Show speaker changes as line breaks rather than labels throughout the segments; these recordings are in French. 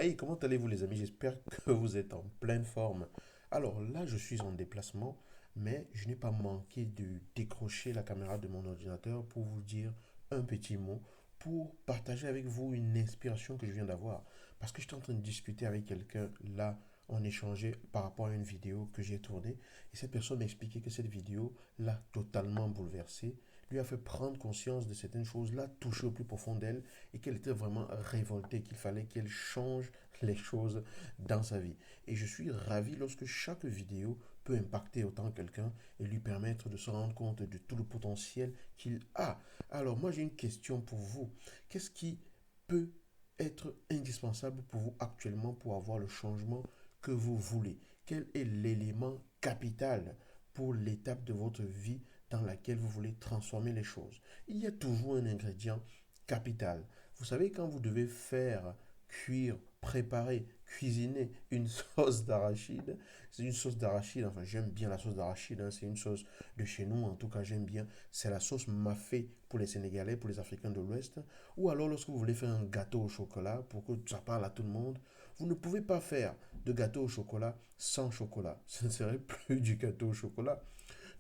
Hey, comment allez-vous les amis? J'espère que vous êtes en pleine forme. Alors là, je suis en déplacement, mais je n'ai pas manqué de décrocher la caméra de mon ordinateur pour vous dire un petit mot, pour partager avec vous une inspiration que je viens d'avoir. Parce que j'étais en train de discuter avec quelqu'un là, on échangeait par rapport à une vidéo que j'ai tournée, et cette personne m'expliquait que cette vidéo l'a totalement bouleversée, lui a fait prendre conscience de certaines choses, l'a touché au plus profond d'elle, et qu'elle était vraiment révoltée, qu'il fallait qu'elle change les choses dans sa vie. Et je suis ravi lorsque chaque vidéo peut impacter autant quelqu'un et lui permettre de se rendre compte de tout le potentiel qu'il a. Alors moi j'ai une question pour vous. Qu'est-ce qui peut être indispensable pour vous actuellement pour avoir le changement que vous voulez? Quel est l'élément capital pour l'étape de votre vie dans laquelle vous voulez transformer les choses? Il y a toujours un ingrédient capital. Vous savez, quand vous devez faire cuire, préparer, cuisiner une sauce d'arachide, c'est une sauce d'arachide, enfin j'aime bien la sauce d'arachide, hein, c'est une sauce de chez nous, en tout cas j'aime bien, c'est la sauce mafé pour les Sénégalais, pour les Africains de l'Ouest, ou alors lorsque vous voulez faire un gâteau au chocolat pour que ça parle à tout le monde, vous ne pouvez pas faire de gâteau au chocolat sans chocolat, ce ne serait plus du gâteau au chocolat,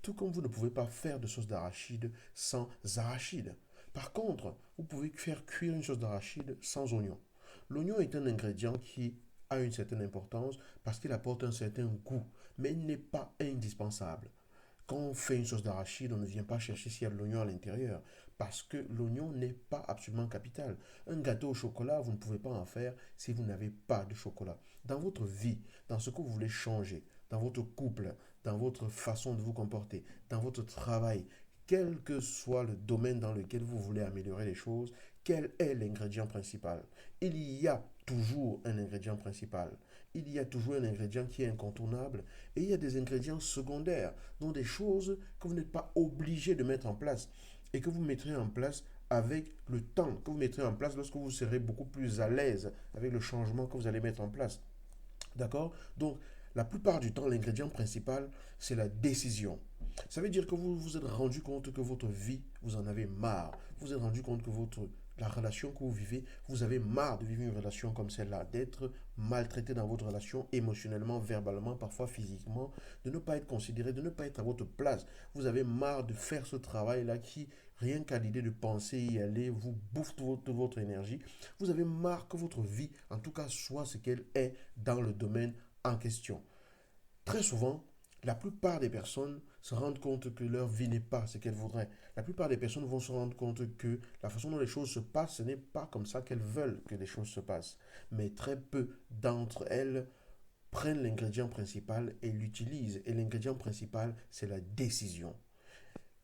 tout comme vous ne pouvez pas faire de sauce d'arachide sans arachide. Par contre, vous pouvez faire cuire une sauce d'arachide sans oignon. L'oignon est un ingrédient qui a une certaine importance parce qu'il apporte un certain goût, mais il n'est pas indispensable. Quand on fait une sauce d'arachide, on ne vient pas chercher s'il y a de l'oignon à l'intérieur, parce que l'oignon n'est pas absolument capital. Un gâteau au chocolat, vous ne pouvez pas en faire si vous n'avez pas de chocolat. Dans votre vie, dans ce que vous voulez changer, dans votre couple, dans votre façon de vous comporter, dans votre travail, quel que soit le domaine dans lequel vous voulez améliorer les choses, quel est l'ingrédient principal? Il y a toujours un ingrédient principal. Il y a toujours un ingrédient qui est incontournable et il y a des ingrédients secondaires, donc des choses que vous n'êtes pas obligé de mettre en place et que vous mettrez en place avec le temps, que vous mettrez en place lorsque vous serez beaucoup plus à l'aise avec le changement que vous allez mettre en place. D'accord? Donc, la plupart du temps, l'ingrédient principal, c'est la décision. Ça veut dire que vous vous êtes rendu compte que votre vie, vous en avez marre. Vous vous êtes rendu compte que la relation que vous vivez, vous avez marre de vivre une relation comme celle-là, d'être maltraité dans votre relation émotionnellement, verbalement, parfois physiquement, de ne pas être considéré, de ne pas être à votre place. Vous avez marre de faire ce travail-là qui, rien qu'à l'idée de penser y aller, vous bouffe toute votre énergie. Vous avez marre que votre vie, en tout cas, soit ce qu'elle est dans le domaine en question. Très souvent, la plupart des personnes se rendent compte que leur vie n'est pas ce qu'elles voudraient. La plupart des personnes vont se rendre compte que la façon dont les choses se passent, ce n'est pas comme ça qu'elles veulent que les choses se passent. Mais très peu d'entre elles prennent l'ingrédient principal et l'utilisent. Et l'ingrédient principal, c'est la décision.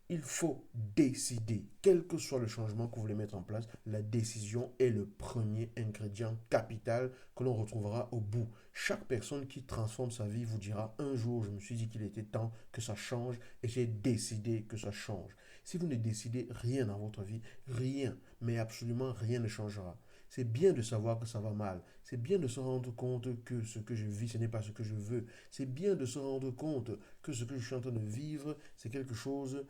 Il faut décider, quel que soit le changement que vous voulez mettre en place, la décision est le premier ingrédient capital que l'on retrouvera au bout. Chaque personne qui transforme sa vie vous dira un jour, je me suis dit qu'il était temps que ça change et j'ai décidé que ça change. Si vous ne décidez rien dans votre vie, rien, mais absolument rien ne changera. C'est bien de savoir que ça va mal. C'est bien de se rendre compte que ce que je vis, ce n'est pas ce que je veux. C'est bien de se rendre compte que ce que je suis en train de vivre, c'est quelque chose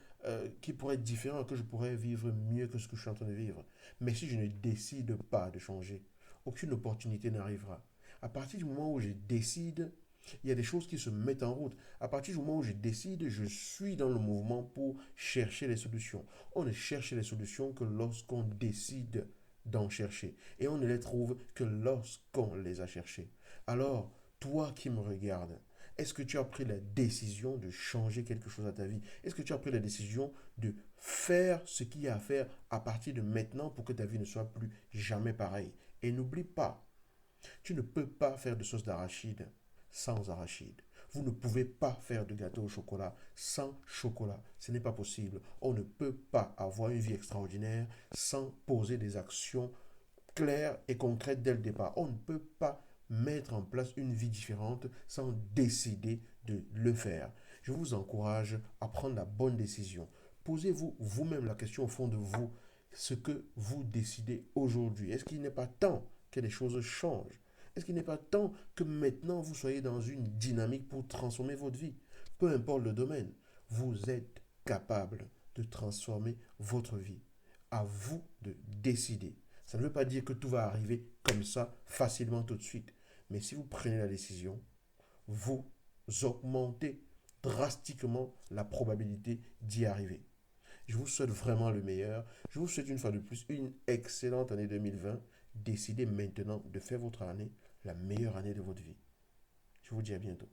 qui pourrait être différent, que je pourrais vivre mieux que ce que je suis en train de vivre. Mais si je ne décide pas de changer, aucune opportunité n'arrivera. À partir du moment où je décide, il y a des choses qui se mettent en route. À partir du moment où je décide, je suis dans le mouvement pour chercher les solutions. On ne cherche les solutions que lorsqu'on décide d'en chercher. Et on ne les trouve que lorsqu'on les a cherchées. Alors, toi qui me regardes, est-ce que tu as pris la décision de changer quelque chose à ta vie? Est-ce que tu as pris la décision de faire ce qu'il y a à faire à partir de maintenant pour que ta vie ne soit plus jamais pareille? Et n'oublie pas, tu ne peux pas faire de sauce d'arachide sans arachide. Vous ne pouvez pas faire de gâteau au chocolat sans chocolat. Ce n'est pas possible. On ne peut pas avoir une vie extraordinaire sans poser des actions claires et concrètes dès le départ. On ne peut pas mettre en place une vie différente sans décider de le faire. Je vous encourage à prendre la bonne décision. Posez-vous vous-même la question au fond de vous, ce que vous décidez aujourd'hui. Est-ce qu'il n'est pas temps que les choses changent? Est-ce qu'il n'est pas temps que maintenant vous soyez dans une dynamique pour transformer votre vie? Peu importe le domaine, vous êtes capable de transformer votre vie. À vous de décider. Ça ne veut pas dire que tout va arriver comme ça, facilement tout de suite. Mais si vous prenez la décision, vous augmentez drastiquement la probabilité d'y arriver. Je vous souhaite vraiment le meilleur. Je vous souhaite une fois de plus une excellente année 2020. Décidez maintenant de faire votre année la meilleure année de votre vie. Je vous dis à bientôt.